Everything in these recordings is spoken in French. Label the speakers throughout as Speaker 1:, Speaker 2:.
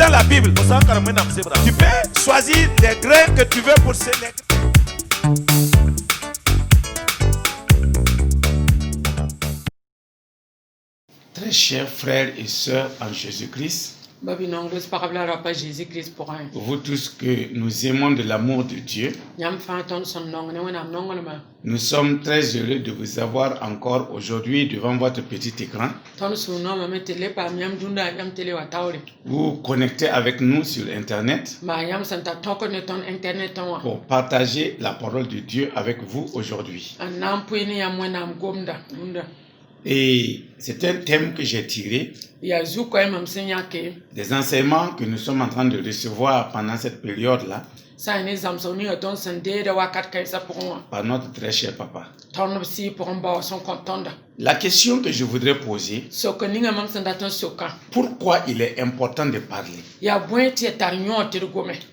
Speaker 1: dans la Bible. Tu peux choisir les grains que tu veux pour ces grains.
Speaker 2: Très chers frères et sœurs en Jésus-Christ, vous tous que nous aimons de l'amour de Dieu, nous sommes très heureux de vous avoir encore aujourd'hui devant votre petit écran. Vous connectez avec nous sur Internet pour partager la parole de Dieu avec vous aujourd'hui. Et c'est un thème que j'ai tiré des enseignements que nous sommes en train de recevoir pendant cette période-là par notre très cher papa. La question que je voudrais poser, pourquoi il est important de parler?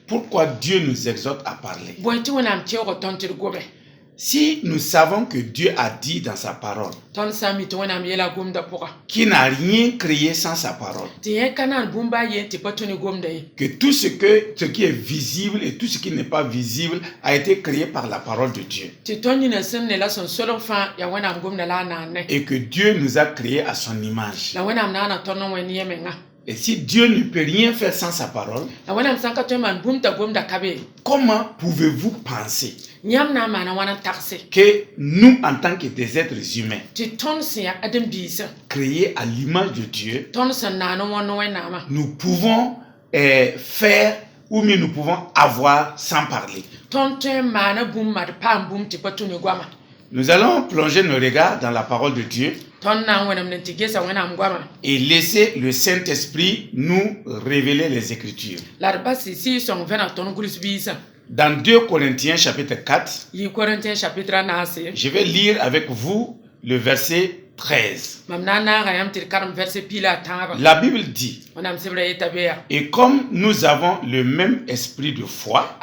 Speaker 2: Pourquoi Dieu nous exhorte à parler? Si nous savons que Dieu a dit dans sa parole qu'il n'a rien créé sans sa parole, que tout ce qui est visible et tout ce qui n'est pas visible a été créé par la parole de Dieu, et que Dieu nous a créés à son image. Et si Dieu ne peut rien faire sans sa parole, comment pouvez-vous penser que nous, en tant que des êtres humains, créés à l'image de Dieu, nous pouvons faire ou mieux nous pouvons avoir sans parler? Nous allons plonger nos regards dans la parole de Dieu et laisser le Saint-Esprit nous révéler les Écritures. Dans 2 Corinthiens chapitre 4, je vais lire avec vous le verset 13. La Bible dit: et comme nous avons le même esprit de foi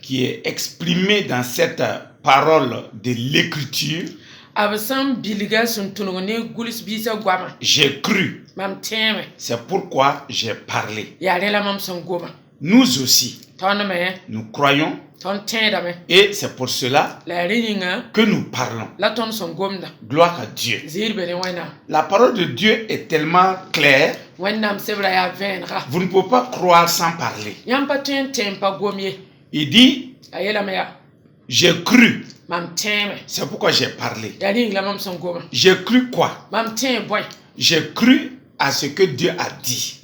Speaker 2: qui est exprimé dans cette parole de l'Écriture, j'ai cru, c'est pourquoi j'ai parlé. Nous aussi, nous croyons, et c'est pour cela que nous parlons. Gloire à Dieu. La parole de Dieu est tellement claire, vous ne pouvez pas croire sans parler. Il dit: j'ai cru, c'est pourquoi j'ai parlé. J'ai cru quoi? J'ai cru à ce que Dieu a dit.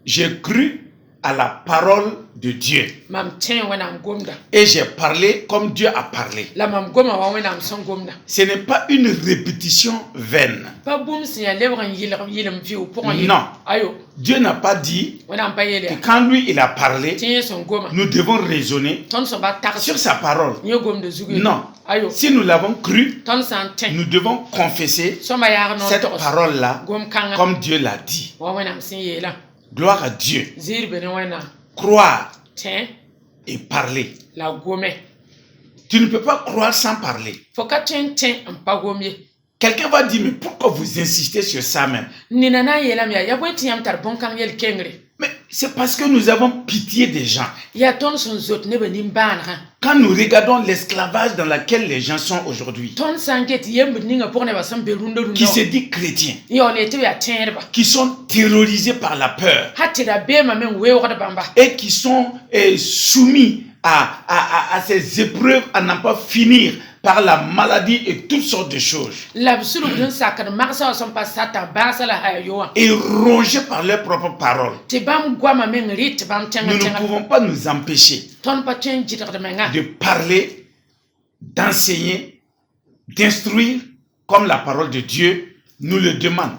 Speaker 2: J'ai cru à la parole de Dieu. Et j'ai parlé comme Dieu a parlé. Ce n'est pas une répétition vaine. Non. Dieu n'a pas dit que quand lui il a parlé, nous devons raisonner sur sa parole. Non. Si nous l'avons cru, nous devons confesser cette parole-là comme Dieu l'a dit. Gloire à Dieu. Croire et parler. Tu ne peux pas croire sans parler. Quelqu'un va dire: mais pourquoi vous insistez sur ça même? Mais c'est parce que nous avons pitié des gens. Quand nous regardons l'esclavage dans lequel les gens sont aujourd'hui, qui se dit chrétiens, qui sont terrorisés par la peur et qui sont soumis à ces épreuves à n'en pas finir, par la maladie et toutes sortes de choses, et rongés par leurs propres paroles, nous ne pouvons pas nous empêcher de parler, d'enseigner, d'instruire comme la parole de Dieu nous le demande,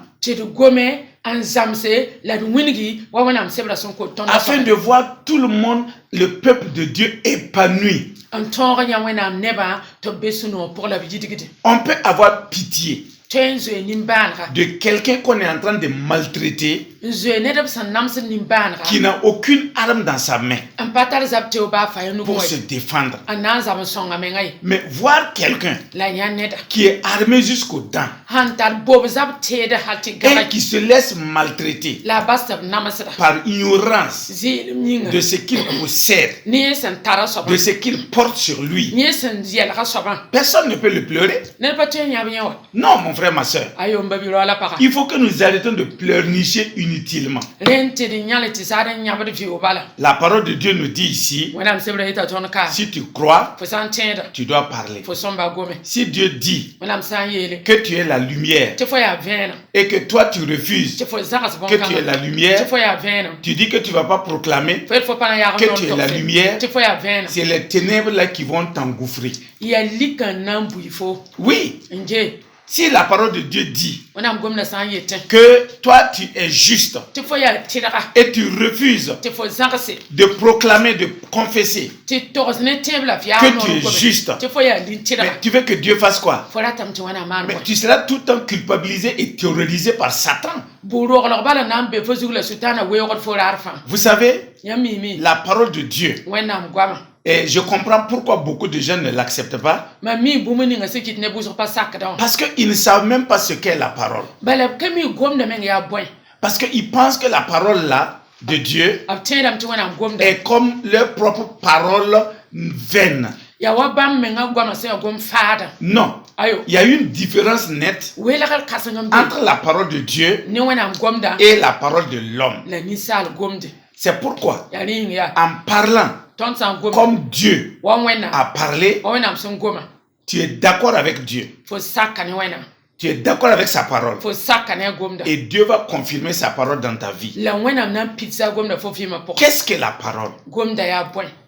Speaker 2: afin de voir tout le monde, le peuple de Dieu épanoui. On peut avoir pitié de quelqu'un qu'on est en train de maltraiter qui n'a aucune arme dans sa main pour se défendre. Mais voir quelqu'un qui est armé jusqu'aux dents et qui se laisse maltraiter par ignorance de ce qu'il possède, de ce qu'il porte sur lui, personne ne peut le pleurer. Non, mon frère, ma soeur. Il faut que nous arrêtons de pleurnicher inutilement. La parole de Dieu nous dit ici, si tu crois, tu dois parler. Si Dieu dit que tu es la lumière et que toi tu refuses que tu es la lumière, tu dis que tu ne vas pas proclamer que tu es la lumière, c'est les ténèbres là qui vont t'engouffrer. Oui. Si la parole de Dieu dit que toi tu es juste et tu refuses de proclamer, de confesser que tu es juste, mais tu veux que Dieu fasse quoi? Mais tu seras tout le temps culpabilisé et terrorisé par Satan. Vous savez, la parole de Dieu, et je comprends pourquoi beaucoup de gens ne l'acceptent pas. Parce qu'ils ne savent même pas ce qu'est la parole. Parce qu'ils pensent que la parole là, de Dieu, est comme leur propre parole vaine. Non. Il y a une différence nette entre la parole de Dieu et la parole de l'homme. C'est pourquoi, en parlant comme Dieu a parlé, tu es d'accord avec Dieu. Tu es d'accord avec sa parole. Et Dieu va confirmer sa parole dans ta vie. Qu'est-ce que la parole?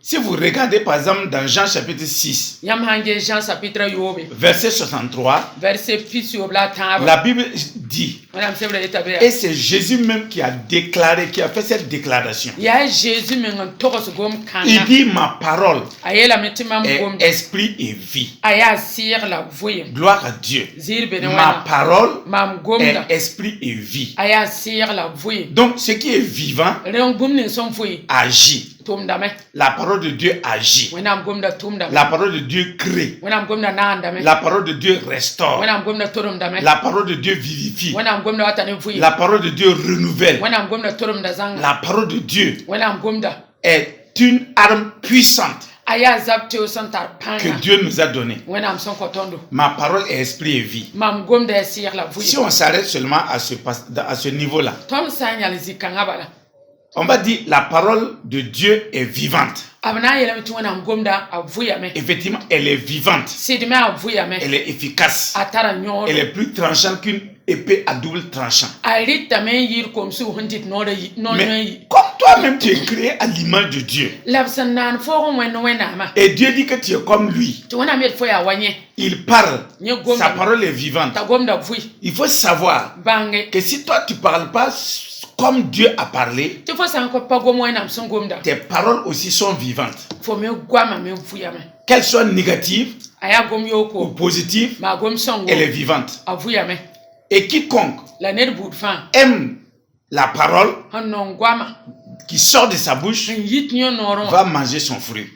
Speaker 2: Si vous regardez par exemple dans Jean chapitre 6, verset 63, la Bible dit, et c'est Jésus même qui a déclaré, qui a fait cette déclaration. Il dit, ma parole est esprit et vie. Gloire à Dieu. Ma parole est esprit et vie. Donc ce qui est vivant agit. La parole de Dieu agit. La parole de Dieu crée. La parole de Dieu restaure. La parole de Dieu vivifie. La parole de Dieu renouvelle. La parole de Dieu est une arme puissante que Dieu nous a donnée. Ma parole est esprit et vie. Si on s'arrête seulement à ce niveau-là, on va dire la parole de Dieu est vivante. Effectivement, elle est vivante. Elle est efficace. Elle est plus tranchante qu'une épée à double tranchant. Mais comme toi-même tu es créé à l'image de Dieu, et Dieu dit que tu es comme lui, il parle, sa parole est vivante. Il faut savoir que si toi tu ne parles pas comme Dieu a parlé, tes paroles aussi sont vivantes. Qu'elles soient négatives ou positives, elle est vivante. Et quiconque aime la parole qui sort de sa bouche va manger son fruit.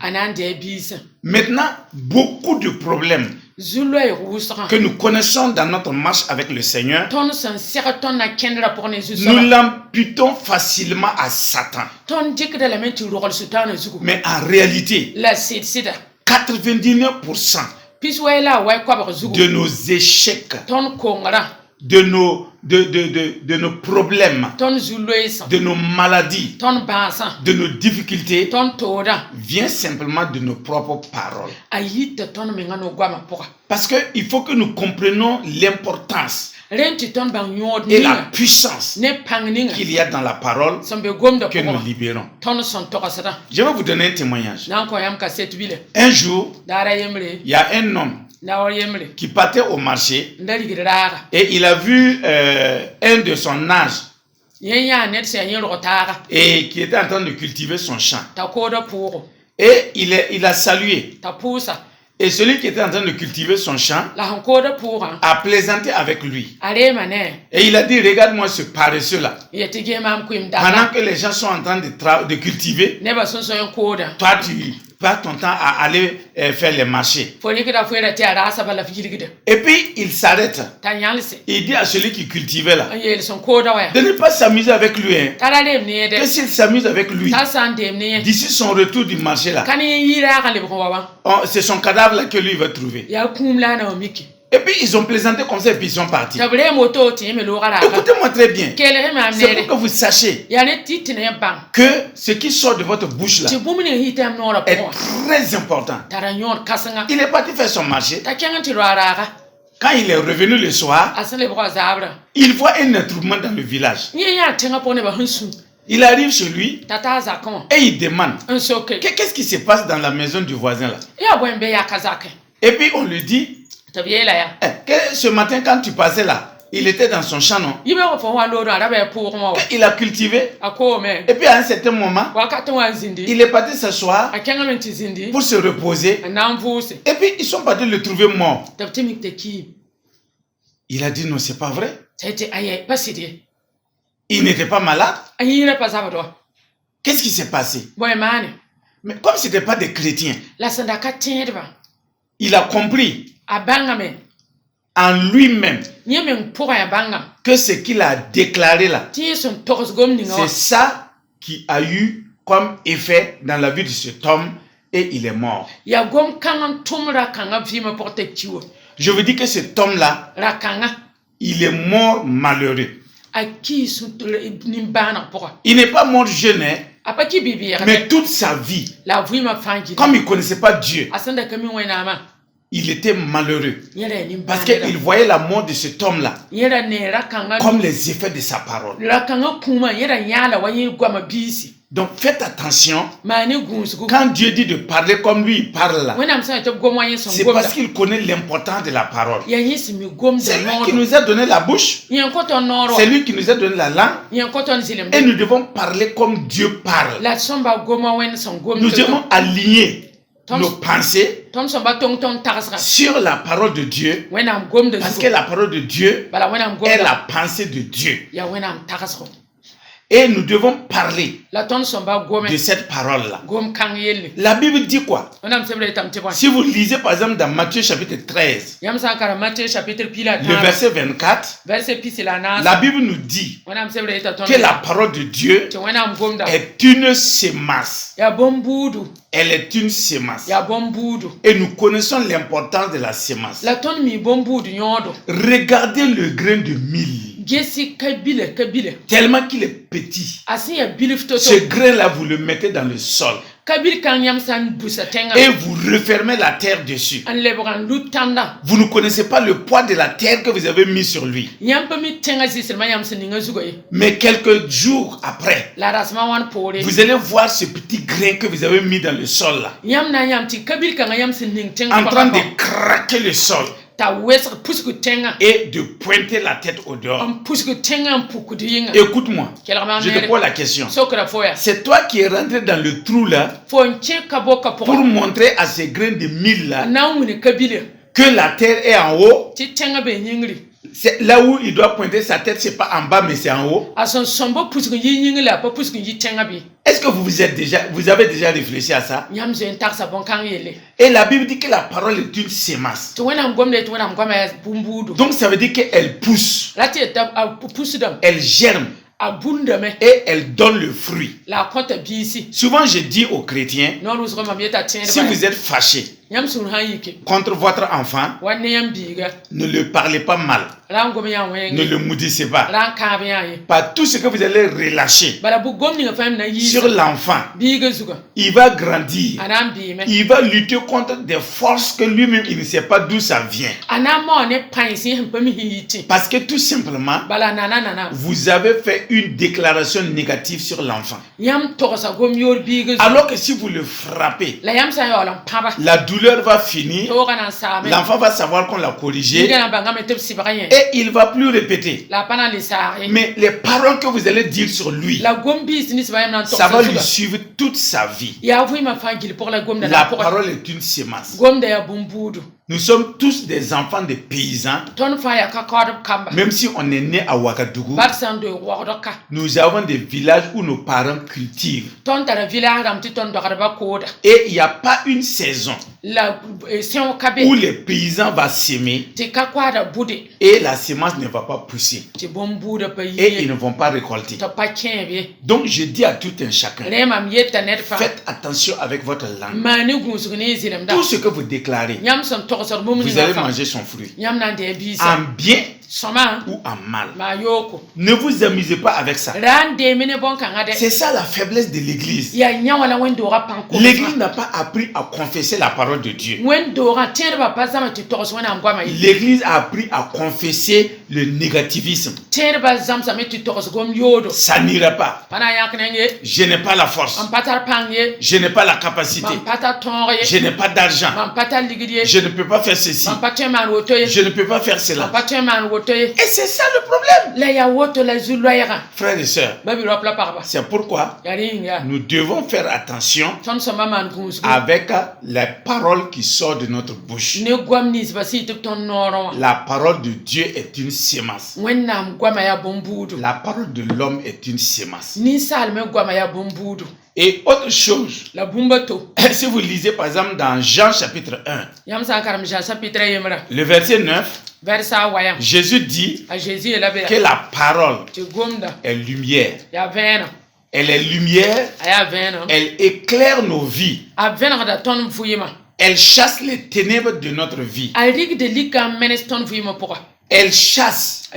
Speaker 2: Maintenant, beaucoup de problèmes que nous connaissons dans notre marche avec le Seigneur, nous l'imputons facilement à Satan. Mais en réalité, 99% de nos échecs, de nos problèmes, de nos maladies, de nos difficultés, vient simplement de nos propres paroles. Parce qu'il faut que nous comprenions l'importance et la puissance qu'il y a dans la parole que nous libérons. Je vais vous donner un témoignage. Un jour, il y a un homme qui partait au marché et il a vu un de son âge et qui était en train de cultiver son champ. Et il a salué. Et celui qui était en train de cultiver son champ a plaisanté avec lui. Et il a dit, regarde-moi ce paresseux-là. Pendant que les gens sont en train de cultiver, toi tu passes ton temps à aller faire les marchés. Et puis il s'arrête. Il dit à celui qui cultivait là, de ne pas s'amuser avec lui. Que s'il s'amuse avec lui, d'ici son retour du marché là, c'est son cadavre là que lui va trouver. Et puis ils ont plaisanté comme ça et puis ils sont partis. Écoutez-moi très bien. C'est pour que vous sachiez que ce qui sort de votre bouche là est très important. Il est parti faire son marché. Quand il est revenu le soir, il voit un attroupement dans le village. Il arrive chez lui et il demande qu'est-ce qui se passe dans la maison du voisin là. Et puis on lui dit que ce matin quand tu passais là, il était dans son champ, non? Il a cultivé. Et puis à un certain moment, il est parti s'asseoir pour se reposer. Et puis ils sont partis le trouver mort. Il a dit non, c'est pas vrai. Il n'était pas malade. Qu'est-ce qui s'est passé? Mais comme ce n'était pas des chrétiens, il a compris en lui-même que ce qu'il a déclaré là, c'est ça qui a eu comme effet dans la vie de cet homme et il est mort. Je veux dire que cet homme là, il est mort malheureux. Il n'est pas mort jeune, mais toute sa vie, comme il ne connaissait pas Dieu, il était malheureux parce qu'il voyait la mort de cet homme-là comme les effets de sa parole. Donc faites attention, quand Dieu dit de parler comme lui il parle là, c'est parce qu'il connaît l'importance de la parole. C'est lui qui nous a donné la bouche, c'est lui qui nous a donné la langue, et nous devons parler comme Dieu parle. Nous devons aligner nos pensées sur la parole de Dieu, parce que la parole de Dieu est la pensée de Dieu. Et nous devons parler de cette parole-là. La Bible dit quoi? Si vous lisez par exemple dans Matthieu chapitre 13, le verset 24, la Bible nous dit que la parole de Dieu est une sémence. Elle est une sémence. Et nous connaissons l'importance de la sémence. Regardez le grain de mil. Tellement qu'il est petit. Ce grain-là, vous le mettez dans le sol. Et vous refermez la terre dessus. Vous ne connaissez pas le poids de la terre que vous avez mis sur lui. Mais quelques jours après, vous allez voir ce petit grain que vous avez mis dans le sol là, en train de craquer le sol et de pointer la tête au dehors. Écoute-moi, je te pose la question. C'est toi qui es rentré dans le trou là pour montrer à ces grains de mil là que la terre est en haut. C'est là où il doit pointer sa tête, c'est pas en bas mais c'est en haut. Est-ce que vous avez déjà réfléchi à ça? Et la Bible dit que la parole est une sémence. Donc ça veut dire qu'elle pousse, elle germe et elle donne le fruit. Souvent je dis aux chrétiens, si vous êtes fâché contre votre enfant, ne le parlez pas mal, ne le maudissez pas. Par tout ce que vous allez relâcher sur l'enfant, il va grandir, il va lutter contre des forces que lui-même il ne sait pas d'où ça vient. Parce que tout simplement, vous avez fait une déclaration négative sur l'enfant. Alors que si vous le frappez, la douleur va finir, l'enfant va savoir qu'on l'a corrigé et Et il ne va plus répéter. Mais les paroles que vous allez dire sur lui, ça va lui suivre toute sa vie. La parole est une sémence. Nous sommes tous des enfants de paysans. Même si on est né à Ouagadougou, nous avons des villages où nos parents cultivent. Et il n'y a pas une saison où les paysans vont s'aimer et la semence ne va pas pousser. Et ils ne vont pas récolter. Donc je dis à tout un chacun, faites attention avec votre langue. Tout ce que vous déclarez, vous allez manger son fruit. En bien ou en mal. Ne vous amusez pas avec ça. C'est ça la faiblesse de l'église. L'église n'a pas appris à confesser la parole de Dieu. L'église a appris à confesser le négativisme. Ça n'ira pas. Je n'ai pas la force. Je n'ai pas la capacité. Je n'ai pas d'argent. Je ne peux pas faire ceci. Je ne peux pas faire cela. Et c'est ça le problème. Frères et sœurs, c'est pourquoi nous devons faire attention avec les paroles qui sortent de notre bouche. La parole de Dieu est une sémence. La parole de l'homme est une sémence. Et autre chose, si vous lisez par exemple dans Jean chapitre 1, le verset 9, Jésus dit que la parole est lumière. Elle est lumière, elle éclaire nos vies. Elle chasse les ténèbres de notre vie. Elle chasse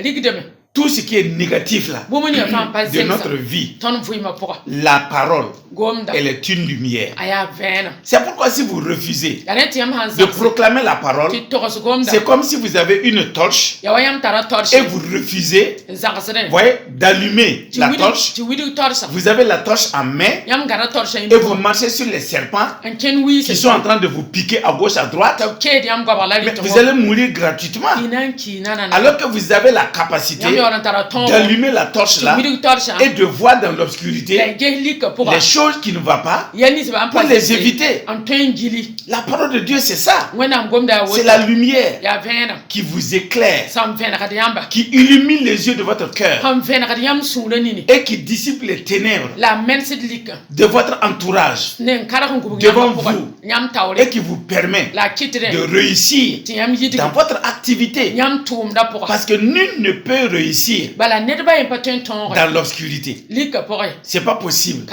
Speaker 2: tout ce qui est négatif là, de notre vie. La parole, elle est une lumière. C'est pourquoi si vous refusez de proclamer la parole, c'est comme si vous avez une torche et vous refusez, voyez, d'allumer la torche. Vous avez la torche en main et vous marchez sur les serpents qui sont en train de vous piquer à gauche, à droite. Mais vous allez mourir gratuitement. Alors que vous avez la capacité d'allumer la torche là et de voir dans l'obscurité les choses qui ne vont pas pour les éviter. La parole de Dieu, c'est ça. C'est la lumière qui vous éclaire, qui illumine les yeux de votre cœur et qui dissipe les ténèbres de votre entourage devant vous et qui vous permet de réussir dans votre activité. Parce que nul ne peut réussir dans l'obscurité. C'est pas possible.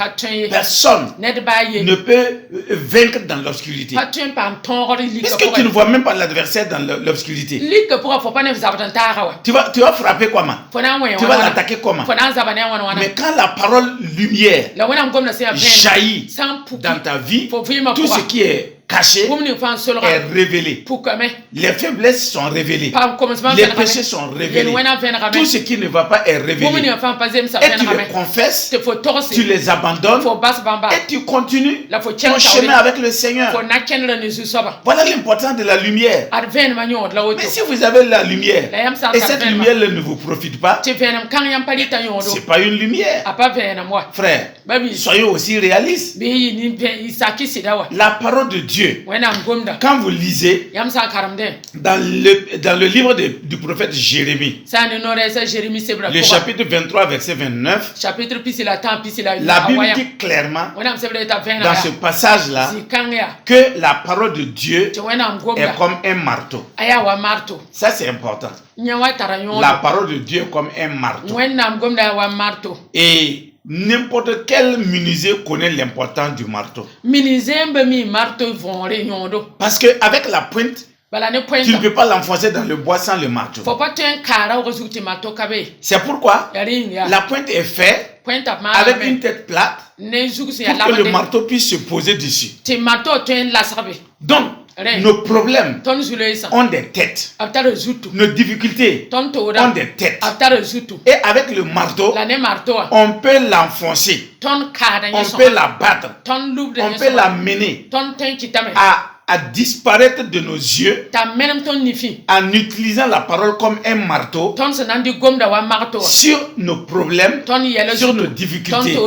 Speaker 2: Personne ne peut vaincre dans l'obscurité. Puisque tu ne vois même pas l'adversaire dans l'obscurité. Tu vas frapper comment? Tu vas l'attaquer comment? Mais quand la parole lumière jaillit dans ta vie, tout ce qui est caché est révélé. Les faiblesses sont révélées. Les péchés sont révélés. Tout ce qui ne va pas est révélé. Et tu les confesses, tu les abandonnes et tu continues ton chemin avec le Seigneur. Voilà l'importance de la lumière. Mais si vous avez la lumière et cette lumière ne vous profite pas, c'est pas une lumière. Frère, soyons aussi réalistes. La parole de Dieu, quand vous lisez dans le livre du prophète Jérémie, le chapitre 23, verset 29, la Bible dit clairement dans ce passage-là que la parole de Dieu est comme un marteau. Ça, c'est important. La parole de Dieu est comme un marteau. Et n'importe quel menuisier connaît l'importance du marteau. Parce qu'avec la pointe, tu ne peux pas l'enfoncer dans le bois sans le marteau. C'est pourquoi la pointe est faite avec une tête plate pour que le marteau puisse se poser dessus. Donc, nos problèmes ont des têtes. Nos difficultés ont des têtes. Et avec le marteau, on peut l'enfoncer. On peut la battre. On peut la mener à disparaître de nos yeux en utilisant la parole comme un marteau sur nos problèmes, sur nos difficultés.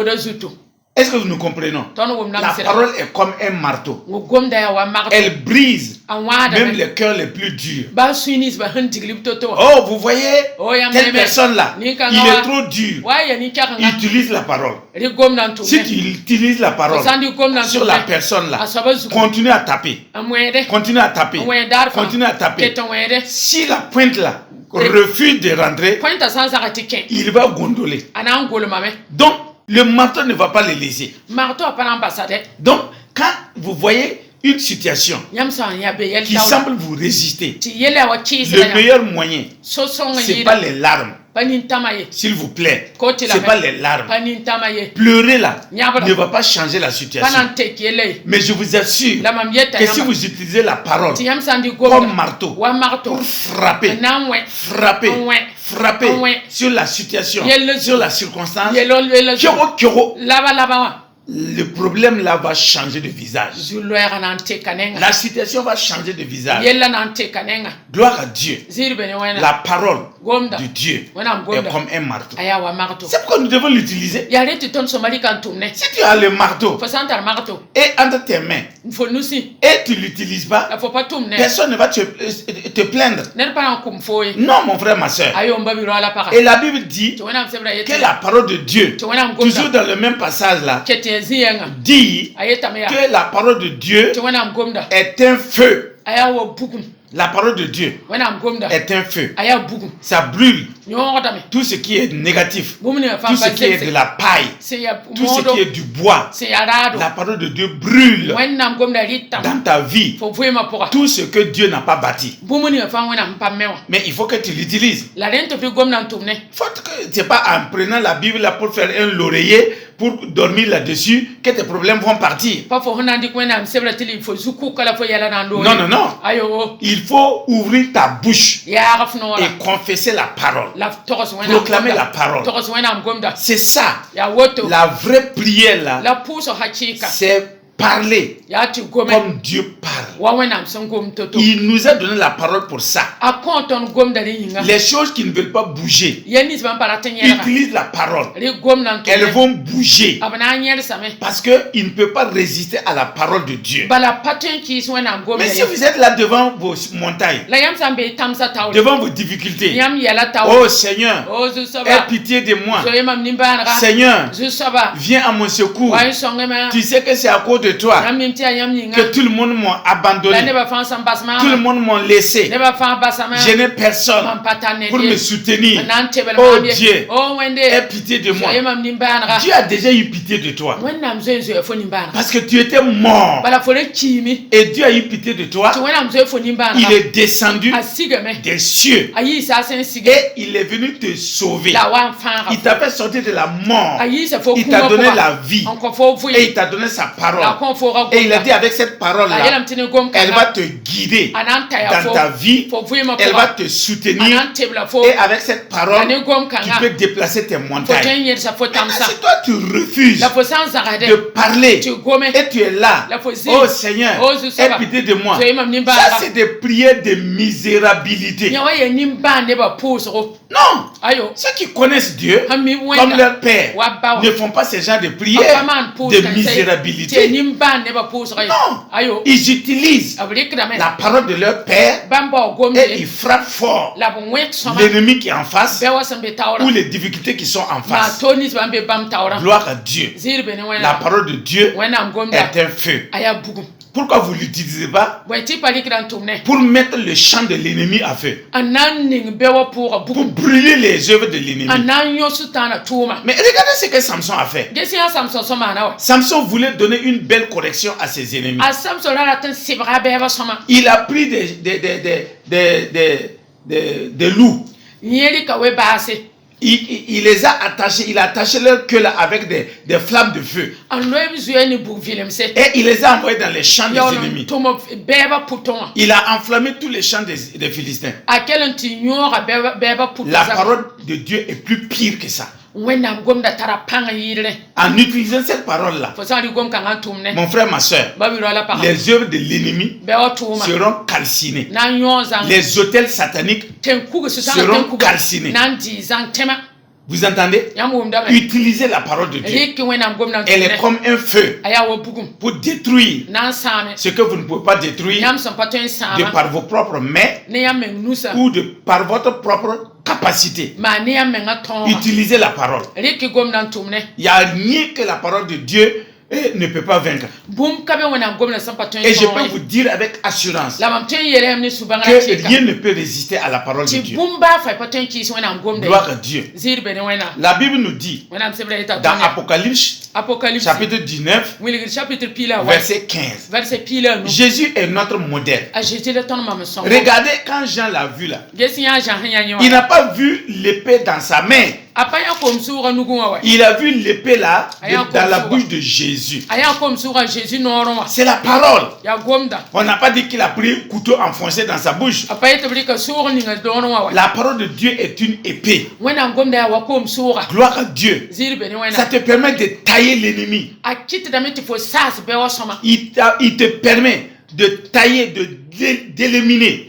Speaker 2: Est-ce que nous comprenons? La parole est comme un marteau. Elle brise même les cœurs les plus durs. Oh, vous voyez, telle personne-là, il est trop dur. Utilise la parole. Si tu utilises la parole sur la personne-là, continue à taper. Continue à taper. Continue à taper. Si la pointe-là refuse de rentrer, il va gondoler. Donc, le marteau ne va pas le laisser. Donc, quand vous voyez une situation qui semble vous résister, le meilleur moyen, ce n'est pas les larmes. S'il vous plaît, ce n'est pas les larmes. Pleurer là ne va pas changer la situation. Mais je vous assure que si vous utilisez la parole comme marteau pour frapper sur la situation, sur la circonstance, le problème là va changer de visage. La situation va changer de visage. Gloire à Dieu. La parole de Dieu est comme un marteau. C'est pourquoi nous devons l'utiliser. Si tu as le marteau et entre tes mains et tu ne l'utilises pas, personne ne va te plaindre. Non, mon frère, ma soeur. Et la Bible dit que la parole de Dieu, toujours dans le même passage là, dit que la parole de Dieu est un feu. La parole de Dieu est un feu. Ça brûle tout ce qui est négatif, tout ce qui est de la paille, tout ce qui est du bois. La parole de Dieu brûle dans ta vie tout ce que Dieu n'a pas bâti. Mais il faut que tu l'utilises. Ce n'est pas en prenant la Bible là pour faire un l'oreiller, pour dormir là-dessus, que tes problèmes vont partir. Non, non, non. Il faut ouvrir ta bouche et confesser la parole. Proclamer la parole. C'est ça. La vraie prière là, c'est parler comme Dieu parle. Il nous a donné la parole pour ça. Les choses qui ne veulent pas bouger, utilisent la parole. Elles vont bouger parce qu'ils ne peuvent pas résister à la parole de Dieu. Mais si vous êtes là devant vos montagnes, devant vos difficultés, oh Seigneur, aie pitié de moi. Seigneur, viens à mon secours. Tu sais que c'est à cause de toi que tout le monde m'a abandonné, tout le monde m'a laissé. Je n'ai personne pour me soutenir. Oh Dieu, aie pitié de moi. Dieu a déjà eu pitié de toi parce que tu étais mort et Dieu a eu pitié de toi. Il est descendu des cieux et il est venu te sauver. Il t'a fait sortir de la mort, il t'a donné la vie et il t'a donné sa parole. Et il a dit avec cette parole-là, elle va te guider dans ta vie, elle va te soutenir. Et avec cette parole, tu peux déplacer tes montagnes. Mais si toi tu refuses de parler et tu es là, oh Seigneur, aie pitié de moi. Ça c'est des prières de misérabilité. Non, ceux qui connaissent Dieu comme leur Père ne font pas ce genre de prières de misérabilité. Non, ils utilisent la parole de leur Père et ils frappent fort l'ennemi qui est en face ou les difficultés qui sont en face. Gloire à Dieu. La parole de Dieu est un feu. Pourquoi vous ne l'utilisez pas pour mettre le champ de l'ennemi à feu, pour brûler les œuvres de l'ennemi? Mais regardez ce que Samson a fait. Samson voulait donner une belle correction à ses ennemis. Il a pris des loups. Il les a attachés, il a attaché leur queue là avec des flammes de feu. Et il les a envoyés dans les champs des ennemis. Il a enflammé tous les champs des Philistins. La parole de Dieu est plus pire que ça. En utilisant cette parole-là, mon frère, ma soeur, les œuvres de l'ennemi seront calcinées. Les autels sataniques seront calcinés. Vous entendez? Utilisez la parole de Dieu. Elle est comme un feu pour détruire ce que vous ne pouvez pas détruire de par vos propres mains ou par votre propre capacité. Utilisez la parole. Il n'y a rien que la parole de Dieu ne peut pas vaincre. Et je peux vous dire avec assurance que rien ne peut résister à la parole de Dieu. Gloire à Dieu. La Bible nous dit dans Apocalypse chapitre 19 verset 15, Jésus est notre modèle. Regardez quand Jean l'a vu là, il n'a pas vu l'épée dans sa main. Il a vu l'épée là dans la bouche de Jésus. C'est la parole. On n'a pas dit qu'il a pris un couteau enfoncé dans sa bouche. La parole de Dieu est une épée. Gloire à Dieu. Ça te permet de tailler l'ennemi. Il te permet de tailler, d'éliminer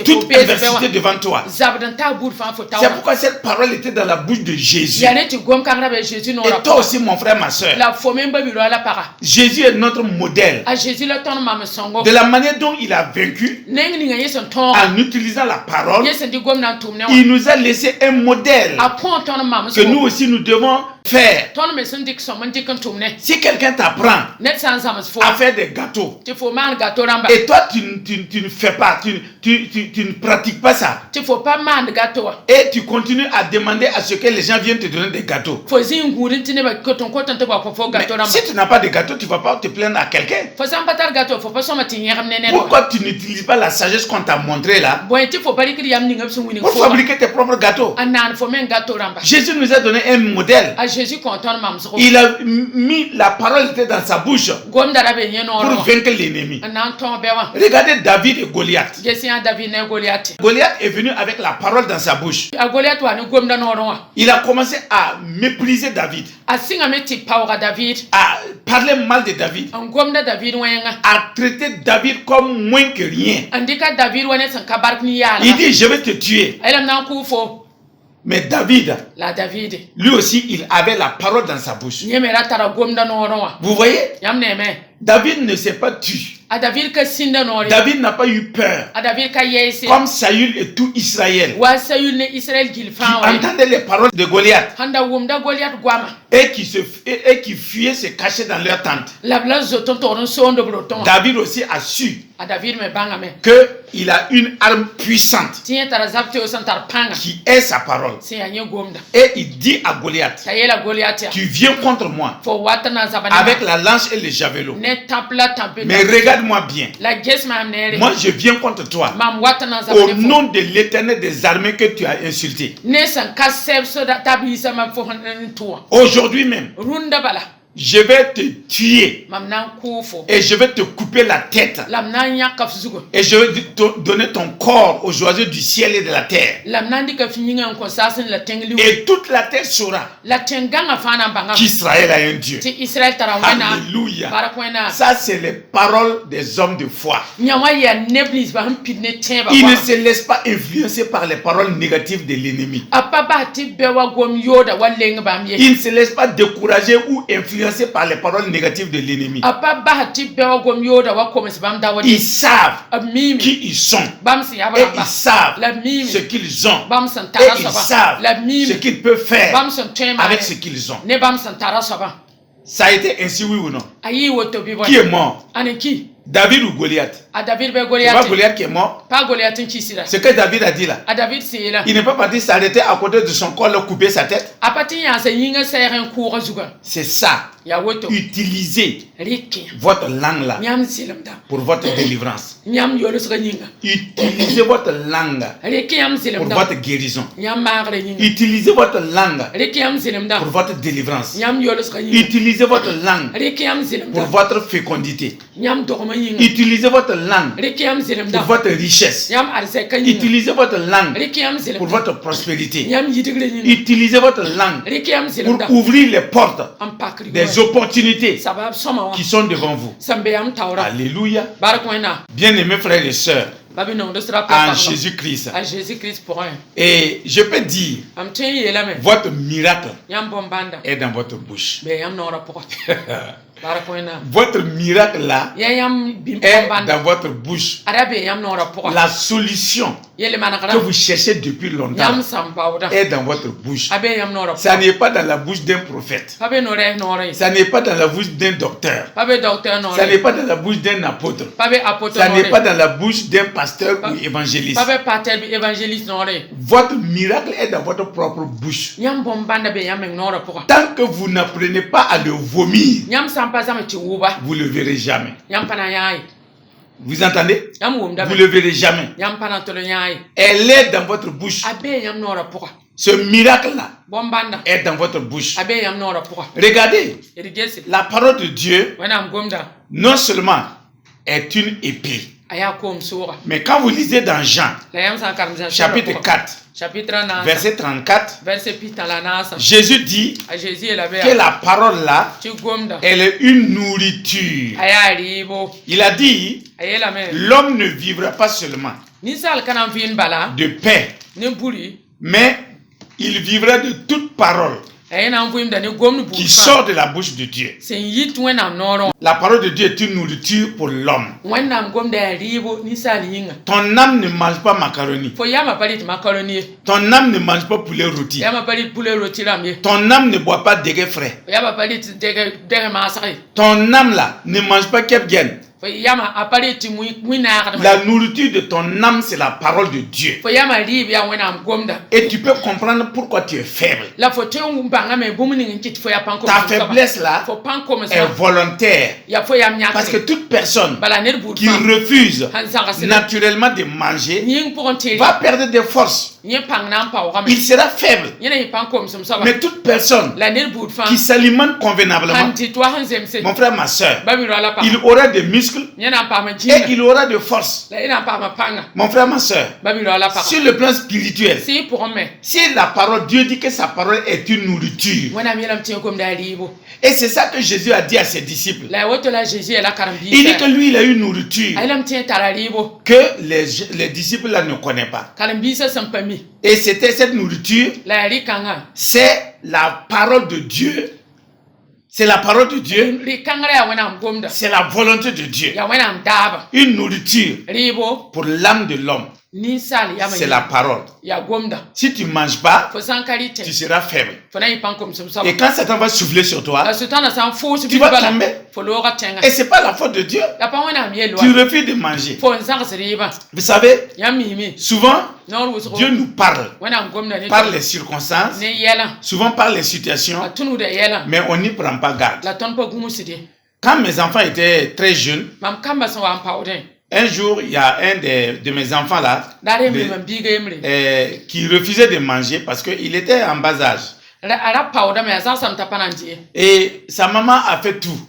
Speaker 2: toute adversité devant toi. C'est pourquoi cette parole était dans la bouche de Jésus. Et toi aussi, mon frère, ma soeur. Jésus est notre modèle. De la manière dont il a vaincu, en utilisant la parole, il nous a laissé un modèle que nous aussi nous devons faire. Si quelqu'un t'apprend à faire des gâteaux et toi tu ne fais pas, tu ne pratiques pas ça, et tu continues à demander à ce que les gens viennent te donner des gâteaux, mais si tu n'as pas de gâteau, tu ne vas pas te plaindre à quelqu'un. Pourquoi tu n'utilises pas la sagesse qu'on t'a montrée là pour fabriquer tes propres gâteaux? Jésus nous a donné un modèle. Il a mis la parole dans sa bouche pour vaincre l'ennemi. Regardez David et Goliath. Goliath est venu avec la parole dans sa bouche. Il a commencé à mépriser David, à parler mal de David, à traiter David comme moins que rien. Il dit: je vais te tuer. Mais David, lui aussi, il avait la parole dans sa bouche. Vous voyez? David ne s'est pas tué. David n'a pas eu peur. Comme Saül et tout Israël qui entendaient les paroles de Goliath et qui fuyaient se cacher dans leur tente. David aussi a su qu'il a une arme puissante qui est sa parole. Et il dit à Goliath: tu viens contre moi avec la lance et les javelots. Mais regarde-moi bien. Moi, je viens contre toi au nom de l'Éternel des armées que tu as insulté. Aujourd'hui même, je vais te tuer et je vais te couper la tête et je vais te donner ton corps aux oiseaux du ciel et de la terre. Et toute la terre saura qu'Israël a un Dieu. Alléluia. Ça, c'est les paroles des hommes de foi. Ils ne se laissent pas influencer par les paroles négatives de l'ennemi. Ils ne se laissent pas décourager ou influencer par les paroles négatives de l'ennemi. Ils savent qui ils sont et ils savent ce qu'ils ont et ils savent ce qu'ils peuvent faire avec ce qu'ils ont. Ça a été ainsi, oui ou non? Qui est mort? David ou Goliath? C'est pas Goliath qui est mort. Ce que David a dit là, il n'est pas parti s'arrêter à côté de son corps, le couper sa tête. C'est ça. Utilisez votre langue là pour votre délivrance. Utilisez votre langue pour votre guérison. Utilisez votre langue pour votre délivrance. Utilisez votre langue pour votre fécondité. Utilisez votre langue pour votre richesse. Utilisez votre langue pour votre prospérité. Utilisez votre langue pour ouvrir les portes des opportunités qui sont devant vous. Alléluia. Bien-aimés frères et sœurs, en Jésus-Christ. Et je peux dire, votre miracle est dans votre bouche. Votre miracle là est dans votre bouche. La solution que vous cherchez depuis longtemps est dans votre bouche. Ça n'est pas dans la bouche d'un prophète. Ça n'est pas dans la bouche d'un docteur. Ça n'est pas dans la bouche d'un apôtre. Ça n'est pas dans la bouche d'un pasteur ou évangéliste. Votre miracle est dans votre propre bouche. Tant que vous n'apprenez pas à le vomir, vous ne le verrez jamais. Vous entendez? Vous ne le verrez jamais. Elle est dans votre bouche. Ce miracle-là est dans votre bouche. Regardez, la parole de Dieu non seulement est une épée, mais quand vous lisez dans Jean, chapitre 4, verset 34, Jésus dit que la parole là, elle est une nourriture. Il a dit, l'homme ne vivra pas seulement de pain, mais il vivra de toute parole qui sort de la bouche de Dieu. La parole de Dieu est une nourriture pour l'homme. Ton âme ne mange pas macaroni. Ton âme ne mange pas poulet rôti. Ton âme ne boit pas dégué frais. Ton âme là ne mange pas kepgen. La nourriture de ton âme, c'est la parole de Dieu. Et tu peux comprendre pourquoi tu es faible. Ta faiblesse là est volontaire. Parce que toute personne qui refuse naturellement de manger va perdre des forces. Il sera faible. Mais toute personne qui s'alimente convenablement, mon frère, ma soeur, il aura des muscles et il aura de force. Mon frère, ma soeur, sur le plan spirituel, si la parole, Dieu dit que sa parole est une nourriture. Et c'est ça que Jésus a dit à ses disciples. Il dit que lui, il a une nourriture que les disciples là ne connaissent pas. Et c'était cette nourriture, c'est la parole de Dieu. C'est la parole de Dieu. C'est la volonté de Dieu. Une nourriture pour l'âme de l'homme. C'est la parole. Si tu ne manges pas, tu seras faible. Et quand Satan va souffler sur toi, tu vas tomber. Et ce n'est pas la faute de Diu. Tu refuses de manger. Vous savez, souvent, Dieu nous parle par les circonstances, souvent par les situations, mais on n'y prend pas garde. Quand mes enfants étaient très jeunes, un jour, il y a un de mes enfants là qui refusait de manger parce qu'il était en bas âge. Et sa maman a fait tout.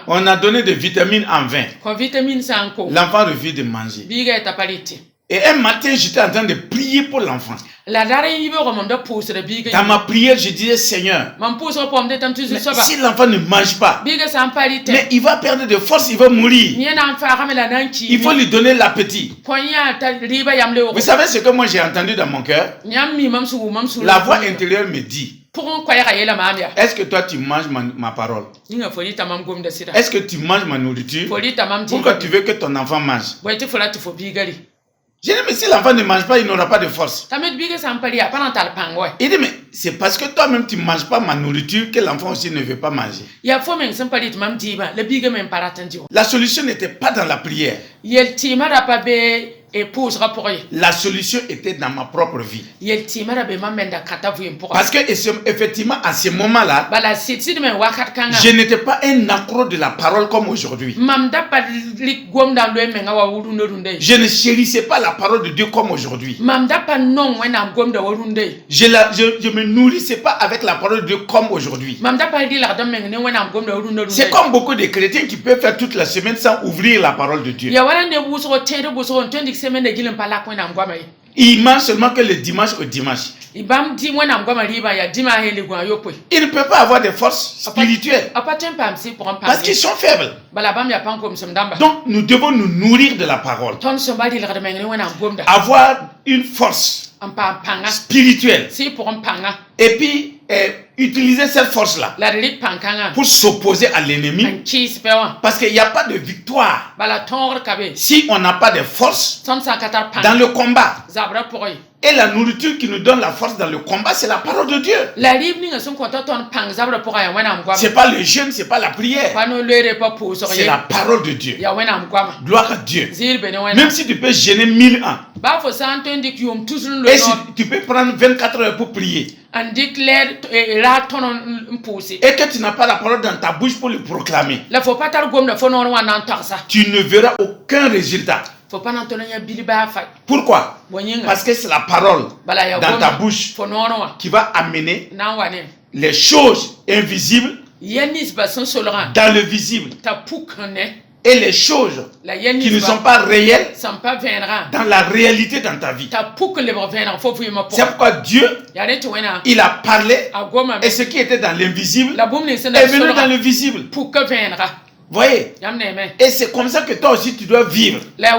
Speaker 2: On a donné des vitamines en vain. L'enfant refuse de manger. Et un matin, j'étais en train de prier pour l'enfant. Dans ma prière, je disais, Seigneur, si l'enfant ne mange pas, mais il va perdre de force, il va mourir. Il faut lui donner l'appétit. Vous savez ce que moi j'ai entendu dans mon cœur? La voix intérieure me dit, est-ce que toi tu manges ma parole? Est-ce que tu manges ma nourriture? Pourquoi tu veux que ton enfant mange? J'ai dit, mais si l'enfant ne mange pas, il n'aura pas de force. Il dit, mais c'est parce que toi-même tu ne manges pas ma nourriture que l'enfant aussi ne veut pas manger. La solution n'était pas dans la prière. La solution était dans ma propre vie. Parce que effectivement, à ce moment-là, je n'étais pas un accro de la parole comme aujourd'hui. Je ne chérissais pas la parole de Dieu comme aujourd'hui. Je me nourrissais pas avec la parole de Dieu comme aujourd'hui. C'est comme beaucoup de chrétiens qui peuvent faire toute la semaine sans ouvrir la parole de Dieu. Il mange seulement que le dimanche au dimanche. Il ne peut pas avoir de force spirituelle parce qu'ils sont faibles. Donc nous devons nous nourrir de la parole. Avoir une force spirituelle. Et puis utiliser cette force-là pour s'opposer à l'ennemi. Parce qu'il n'y a pas de victoire si on n'a pas de force dans le combat. Et la nourriture qui nous donne la force dans le combat, c'est la parole de Dieu. C'est pas le jeûne, c'est pas la prière. C'est la parole de Dieu. Gloire à Dieu. Même si tu peux jeûner 1000 ans. Et si tu peux prendre 24 heures pour prier. Et que tu n'as pas la parole dans ta bouche pour le proclamer. Tu ne verras aucun résultat. Pourquoi? Parce que c'est la parole dans ta bouche qui va amener les choses invisibles dans le visible. Et les choses qui ne sont pas réelles dans la réalité dans ta vie. C'est pourquoi Dieu, il a parlé et ce qui était dans l'invisible est venu dans le visible. Voyez? Et c'est comme ça que toi aussi tu dois vivre. La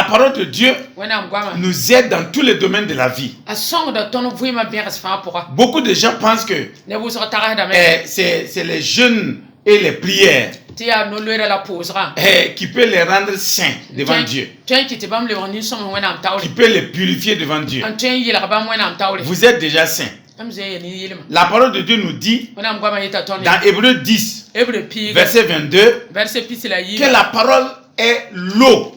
Speaker 2: parole de Dieu nous aide dans tous les domaines de la vie. Beaucoup de gens pensent que c'est les jeûnes et les prières qui peut les rendre saints devant Dieu, qui peut les purifier devant Dieu. Vous êtes déjà saints. La parole de Dieu nous dit dans Hébreux 10 verset 22 que la parole est l'eau.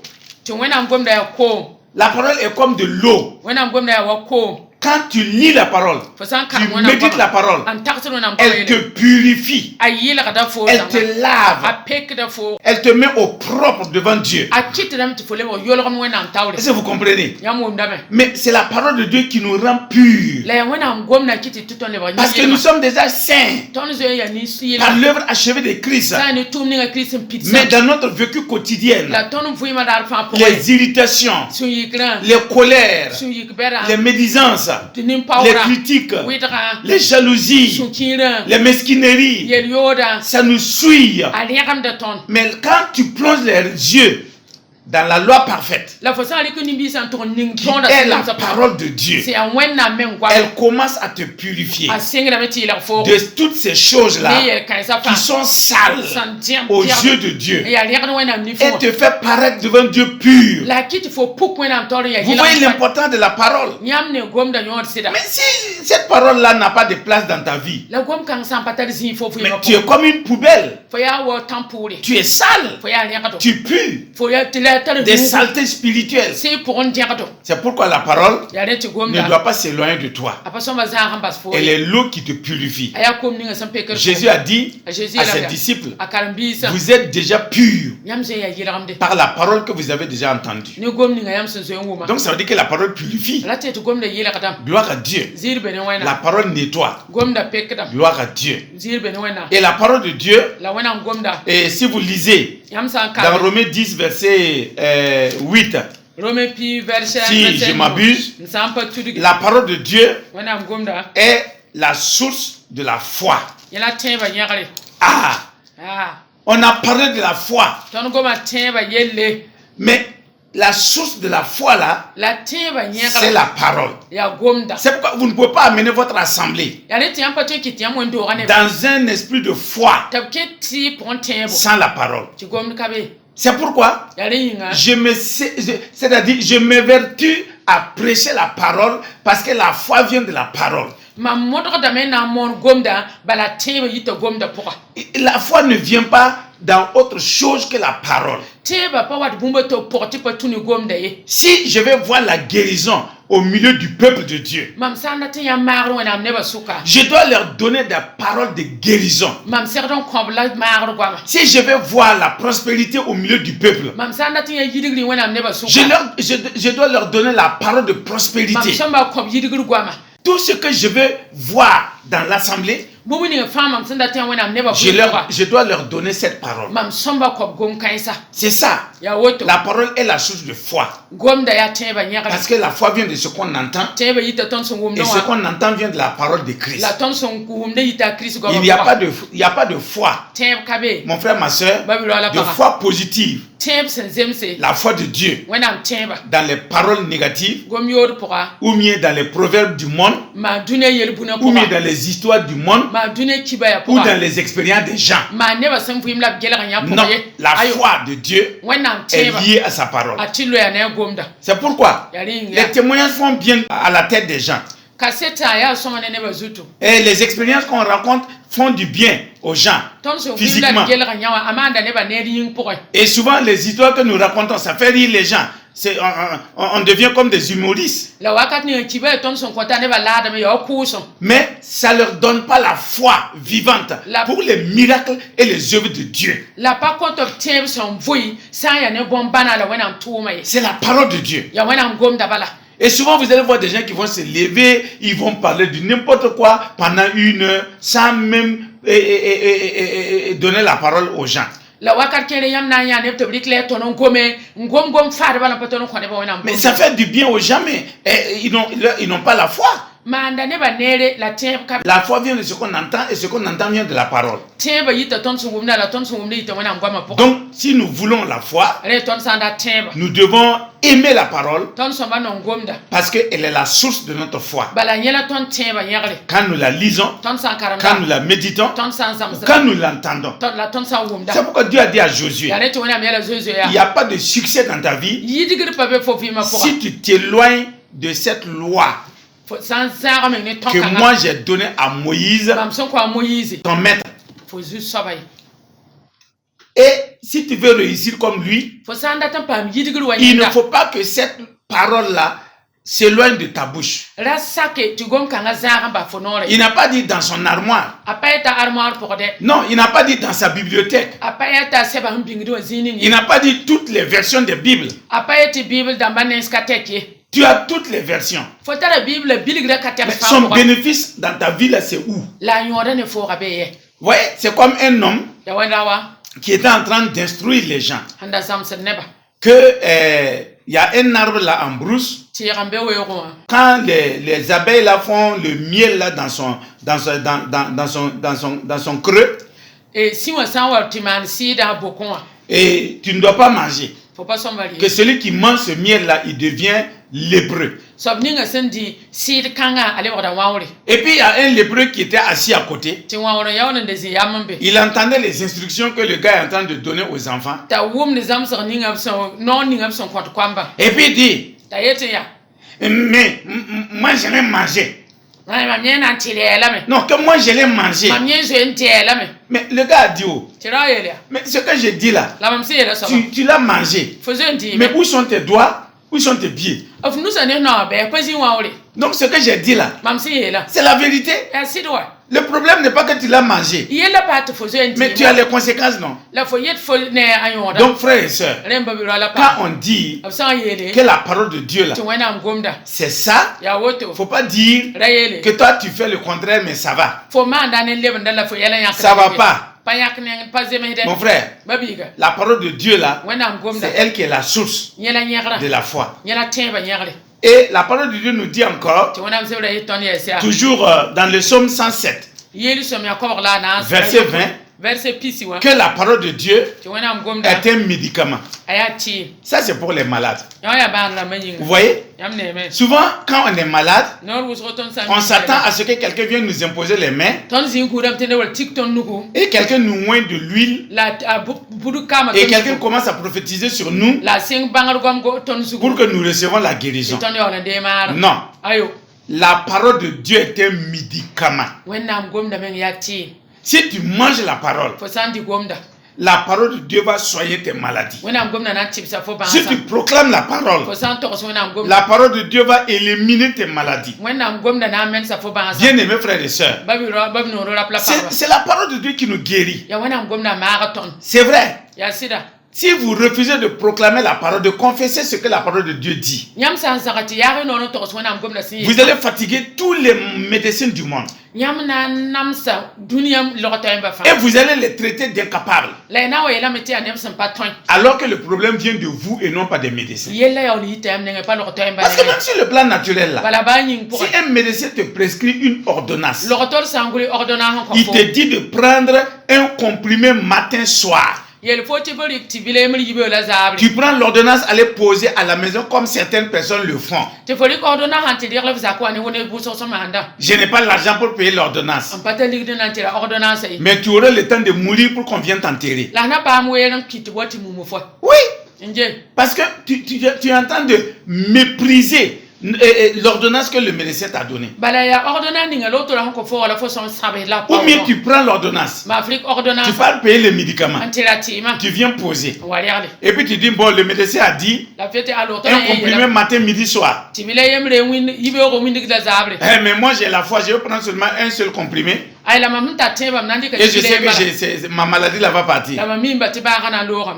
Speaker 2: La parole est comme de l'eau. Quand tu lis la parole, tu médites la parole, elle te purifie, elle te lave, elle te met au propre devant Dieu. Est-ce que vous comprenez? Mais c'est la parole de Dieu qui nous rend purs. Parce que nous sommes déjà saints par l'œuvre achevée de Christ. Mais dans notre vécu quotidien, les irritations, les colères, les médisances, les critiques, les jalousies, les mesquineries, ça nous suit. Mais quand tu plonges les yeux dans la loi parfaite, qui est la parole de Dieu, elle commence à te purifier de toutes ces choses-là qui sont sales aux yeux de Dieu et te fait paraître devant Dieu pur. Vous voyez l'importance de la parole. Mais si cette parole-là n'a pas de place dans ta vie, mais tu es comme une poubelle. Tu es sale. Tu pues. Des saletés spirituelles. C'est pourquoi la parole ne doit pas s'éloigner de toi. Elle est l'eau qui te purifie. Jésus a dit à ses disciples, vous êtes déjà purs par la parole que vous avez déjà entendue. Donc ça veut dire que la parole purifie. Gloire à Dieu. La parole nettoie. Gloire à Dieu. Et la parole de Dieu, et si vous lisez dans Romains 10 verset 8, si je m'abuse, la parole de Dieu est la source de la foi. On a parlé de la foi. Mais la source de la foi là, c'est la parole. C'est pourquoi vous ne pouvez pas amener votre assemblée dans un esprit de foi sans la parole. C'est pourquoi c'est-à-dire je m'évertue à prêcher la parole parce que la foi vient de la parole. La foi ne vient pas dans autre chose que la parole. Si je vais voir la guérison au milieu du peuple de Dieu, je dois leur donner des paroles de guérison. Si je vais voir la prospérité au milieu du peuple, je dois leur donner la parole de prospérité. Tout ce que je veux voir dans l'assemblée, je dois leur donner cette parole. C'est ça. La parole est la source de foi. Parce que la foi vient de ce qu'on entend. Et ce qu'on entend vient de la parole de Christ. Il n'y a pas de foi, mon frère, ma soeur, de foi positive. La foi de Dieu dans les paroles négatives, ou bien dans les proverbes du monde, ou bien dans les histoires du monde, ou dans les expériences des gens. Non, la foi de Dieu est liée à sa parole. C'est pourquoi les témoignages font bien à la tête des gens. Et les expériences qu'on raconte font du bien aux gens physiquement. Et souvent les histoires que nous racontons, ça fait rire les gens. On devient comme des humoristes. Mais ça ne leur donne pas la foi vivante pour les miracles et les œuvres de Dieu. C'est la parole de Dieu. Et souvent vous allez voir des gens qui vont se lever, ils vont parler de n'importe quoi pendant 1 heure sans même donner la parole aux gens. Mais ça fait du bien aux gens, mais ils n'ont pas la foi. La foi vient de ce qu'on entend et ce qu'on entend vient de la parole. Donc, si nous voulons la foi, nous devons aimer la parole parce qu'elle est la source de notre foi. Quand nous la lisons, quand nous la méditons, quand nous l'entendons. C'est pourquoi Dieu a dit à Josué, il n'y a pas de succès dans ta vie si tu t'éloignes de cette loi que moi j'ai donné à Moïse, ton maître. Et si tu veux réussir comme lui, il ne faut pas que cette parole-là s'éloigne de ta bouche. Il n'a pas dit dans son armoire. Non, il n'a pas dit dans sa bibliothèque. Il n'a pas dit toutes les versions des Bibles. Tu as toutes les versions. Mais son bénéfice dans ta vie, là, c'est où? Ouais, c'est comme un homme qui était en train d'instruire les gens. Que il y a un arbre là en brousse. Quand les abeilles là font le miel là dans son creux. Et tu ne dois pas manger. Que celui qui mange ce miel là, il devient lépreux. Et puis il y a un lépreux qui était assis à côté. Il entendait les instructions que le gars est en train de donner aux enfants. Et puis il dit, mais moi je l'ai mangé. Non, que moi je l'ai mangé. Mais le gars a dit, oh, mais ce que je dis là, tu l'as mangé. Mais où sont tes doigts? Où sont tes pieds? Donc ce que j'ai dit là, c'est la vérité. Le problème n'est pas que tu l'as mangé, mais tu as les conséquences, non? Donc frères et sœurs, quand on dit que la parole de Dieu là, c'est ça, il ne faut pas dire que toi tu fais le contraire, mais ça va. Ça va pas. Mon frère, la parole de Dieu là, c'est elle qui est la source de la foi. Et la parole de Dieu nous dit encore, toujours dans le psaume 107, verset 20, que la parole de Dieu est un médicament. Ça c'est pour les malades. Vous voyez? Souvent quand on est malade, on s'attend à ce que quelqu'un vienne nous imposer les mains et quelqu'un nous oigne de l'huile et quelqu'un commence à prophétiser sur nous pour que nous recevons la guérison. Non. La parole de Dieu est un médicament. Si tu manges la parole, la parole de Dieu va soigner tes maladies. Si tu proclames la parole de Dieu va éliminer tes maladies. Bien-aimés frères et sœurs, c'est la parole de Dieu qui nous guérit. C'est vrai. Si vous refusez de proclamer la parole, de confesser ce que la parole de Dieu dit, vous allez fatiguer tous les médecins du monde. Et vous allez les traiter d'incapables. Alors que le problème vient de vous et non pas des médecins. Parce que même sur le plan naturel, là, si un médecin te prescrit une ordonnance, il te dit de prendre un comprimé matin-soir. Tu prends l'ordonnance, aller poser à la maison comme certaines personnes le font. Je n'ai pas l'argent pour payer l'ordonnance. Mais tu auras le temps de mourir pour qu'on vienne t'enterrer. Oui. Parce que tu es en train de mépriser l'ordonnance que le médecin t'a donnée. Ou bien tu prends l'ordonnance, tu vas payer les médicaments, tu viens poser. Et puis tu dis, bon, le médecin a dit un comprimé matin, midi, soir. Mais moi j'ai la foi, je vais prendre seulement un seul comprimé. Et je sais que ma maladie là va partir.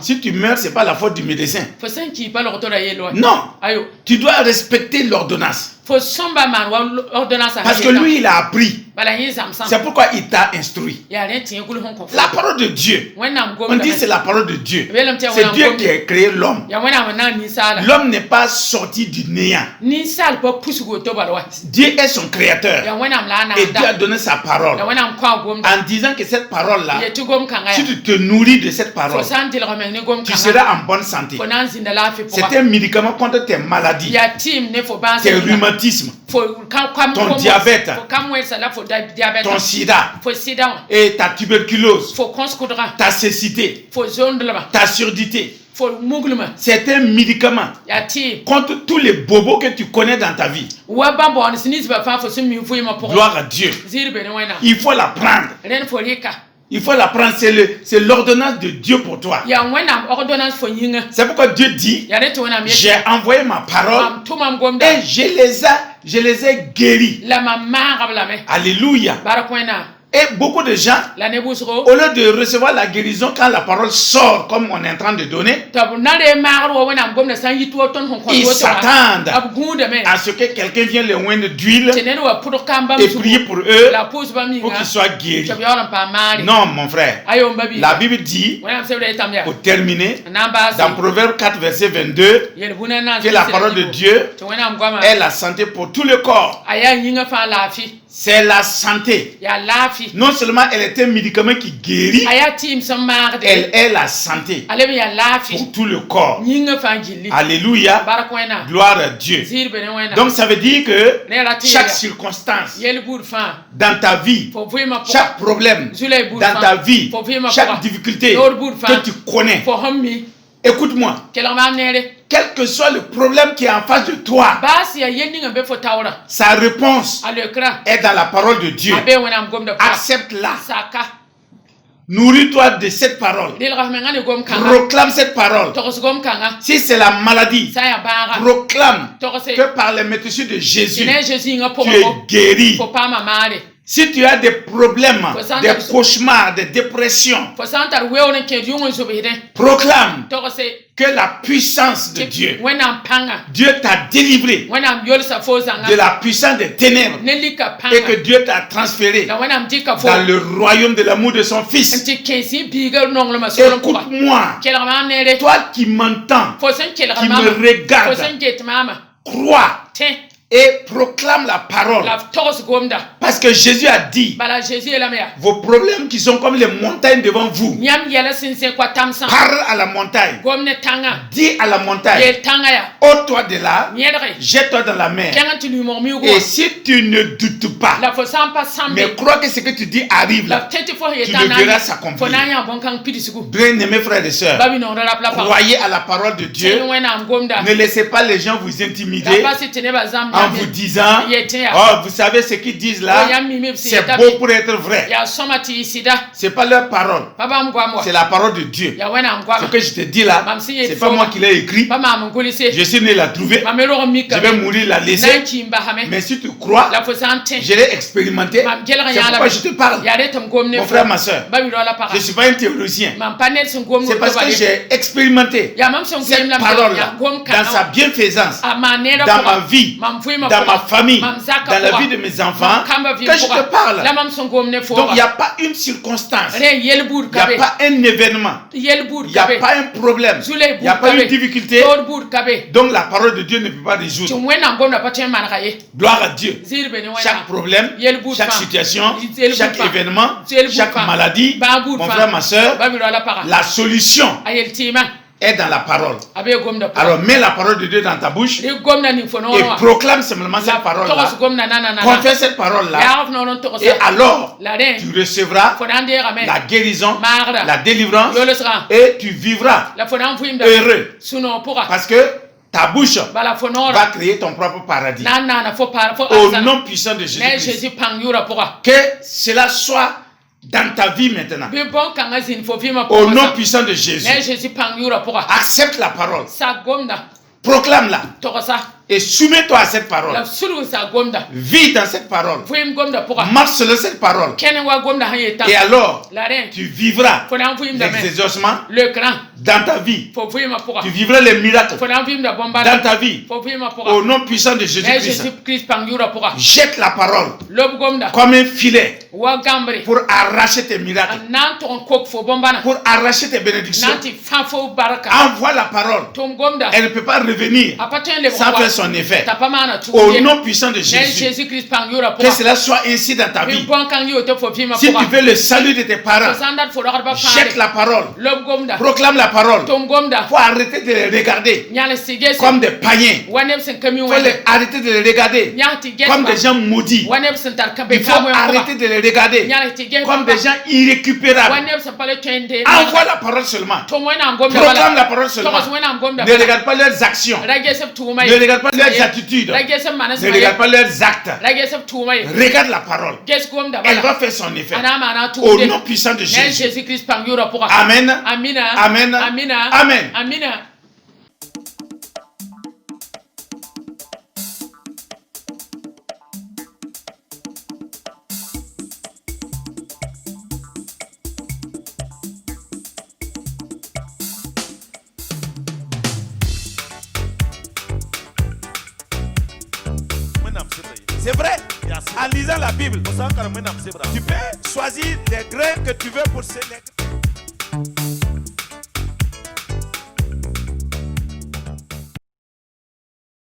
Speaker 2: Si tu meurs, ce n'est pas la faute du médecin. Non, tu dois respecter l'ordonnance. Parce que lui, il a appris. C'est pourquoi il t'a instruit. La parole de Dieu, on dit c'est la parole de Dieu. C'est Dieu qui a créé l'homme. L'homme n'est pas sorti du néant. Dieu est son créateur. Et Dieu a donné sa parole. En disant que cette parole-là, si tu te nourris de cette parole, tu seras en bonne santé. C'est un médicament contre tes maladies, tes rhumatismes, ton diabète, ton sida, et ta tuberculose, ta cécité, ta surdité. C'est un médicament contre tous les bobos que tu connais dans ta vie. Gloire à Dieu. Il faut la prendre. Il faut la prendre, c'est l'ordonnance de Dieu pour toi. C'est pourquoi Dieu dit, j'ai envoyé ma parole et je les ai guéris. Alléluia. Et beaucoup de gens, au lieu de recevoir la guérison quand la parole sort comme on est en train de donner, ils s'attendent à ce que quelqu'un vienne les oindre d'huile et prier pour eux pour qu'ils soient guéris. Non, mon frère. La Bible dit, pour terminer, dans Proverbe 4, verset 22, que la parole de Dieu est la santé pour tout le corps. C'est la santé. Non seulement elle est un médicament qui guérit, elle est la santé pour tout le corps. Alléluia. Gloire à Dieu. Donc ça veut dire que chaque circonstance dans ta vie, chaque problème dans ta vie, chaque difficulté que tu connais, écoute-moi. Quel que soit le problème qui est en face de toi, sa réponse est dans la parole de Dieu. Accepte-la. Nourris-toi de cette parole. Proclame cette parole. Si c'est la maladie, proclame que par les méthodes de Jésus, tu es guéri. Si tu as des problèmes, des cauchemars, des dépressions, proclame que la puissance de Dieu, Dieu t'a délivré de la puissance des ténèbres et que Dieu t'a transféré dans le royaume de l'amour de son Fils. Écoute-moi, toi qui m'entends, qui me regarde, crois et proclame la parole. Parce que Jésus a dit, vos problèmes qui sont comme les montagnes devant vous, parle à la montagne. Dis à la montagne, ôte-toi de là, jette-toi dans la mer. Et si tu ne doutes pas, mais crois que ce que tu dis arrive là, tu le verras s'accomplir. Bien-aimés frères et sœurs, croyez à la parole de Dieu. Ne laissez pas les gens vous intimider en vous disant, oh, vous savez ce qu'ils disent là, c'est beau pour être vrai. C'est pas leur parole, c'est la parole de Dieu. Ce que je te dis là, c'est pas moi qui l'ai écrit. Je suis né la trouver, je vais mourir la laisser. Mais si tu crois, je l'ai expérimenté. C'est pourquoi je te parle. Mon frère, ma soeur, je ne suis pas un théologien. C'est parce que j'ai expérimenté cette parole-là dans sa bienfaisance, dans ma vie, dans ma famille, dans la vie de mes enfants, que je te parle. Donc il n'y a pas une circonstance, il n'y a pas un événement, il n'y a pas un problème, il n'y a pas une difficulté. Donc la parole de Dieu ne peut pas résoudre. Gloire à Dieu. Chaque problème, chaque situation, chaque événement, chaque maladie, mon frère, ma soeur, la solution est dans la parole. Alors mets la parole de Dieu dans ta bouche et proclame simplement cette parole-là. Confesse cette parole-là et alors tu recevras la guérison, la délivrance et tu vivras heureux. Parce que ta bouche va créer ton propre paradis. Au nom puissant de Jésus-Christ. Que cela soit dans ta vie maintenant. Au nom puissant de Jésus. Accepte la parole. Proclame-la. Et soumets-toi à cette parole. Vis dans cette parole. Marche selon cette parole. Et alors, tu vivras l'exaucement dans ta vie. Tu vivras les miracles dans ta vie. Au nom puissant de Jésus-Christ. Jette la parole comme un filet pour arracher tes miracles, pour arracher tes bénédictions. Envoie la parole. Elle ne peut pas revenir sans faire son effet. Au nom puissant de Jésus. Que cela soit ainsi dans ta vie. Si tu veux le salut de tes parents, jette la parole. Proclame la parole. Faut arrêter de les regarder comme des païens. Faut arrêter de les regarder comme des gens maudits. Il faut arrêter de les regarder comme des gens irrécupérables. Envoie la parole seulement. Proclame la parole seulement. Ne regarde pas leurs actions. Ne regarde pas leurs attitudes. Ne regarde pas leurs actes. Regarde la parole. Elle va faire son effet. Au nom puissant de Jésus. Amen. Amen. Amen. Amen.
Speaker 1: C'est vrai, en lisant la Bible, tu peux choisir les grains que tu veux pour ces